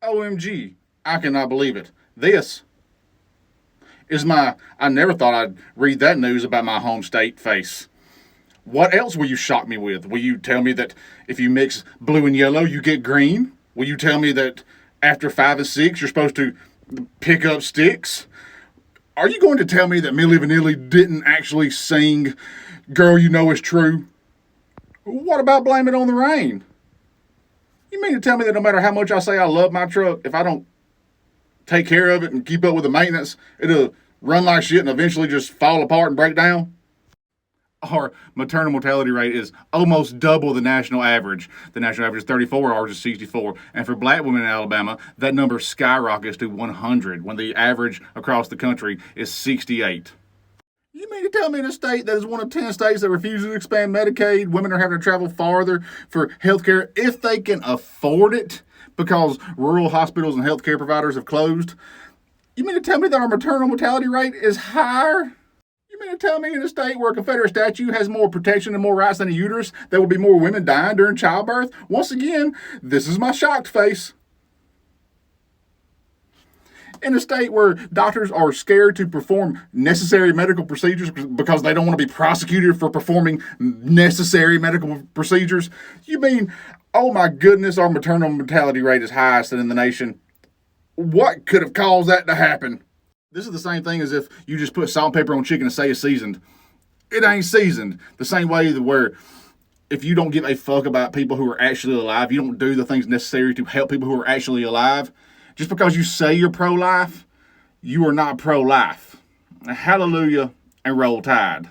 OMG, I cannot believe it. This is I never thought I'd read that news about my home state face. What else will you shock me with? Will you tell me that if you mix blue and yellow, you get green? Will you tell me that after 5 and 6, you're supposed to pick up sticks? Are you going to tell me that Milli Vanilli didn't actually sing Girl You Know It's True? What about Blame It on the Rain? You mean to tell me that no matter how much I say I love my truck, if I don't take care of it and keep up with the maintenance, it'll run like shit and eventually just fall apart and break down? Our maternal mortality rate is almost double the national average. The national average is 34, ours is 64. And for black women in Alabama, that number skyrockets to 100 when the average across the country is 68. You mean to tell me in a state that is one of 10 states that refuses to expand Medicaid, women are having to travel farther for health care if they can afford it because rural hospitals and healthcare providers have closed? You mean to tell me that our maternal mortality rate is higher? You mean to tell me in a state where a Confederate statue has more protection and more rights than a uterus, there will be more women dying during childbirth? Once again, this is my shocked face. In a state where doctors are scared to perform necessary medical procedures because they don't want to be prosecuted for performing necessary medical procedures, you mean, oh my goodness, our maternal mortality rate is highest in the nation? What could have caused that to happen? This is the same thing as if you just put salt and pepper on chicken and say it's seasoned. It ain't seasoned. The same way that where if you don't give a fuck about people who are actually alive, you don't do the things necessary to help people who are actually alive, just because you say you're pro-life, you are not pro-life. Hallelujah and roll tide.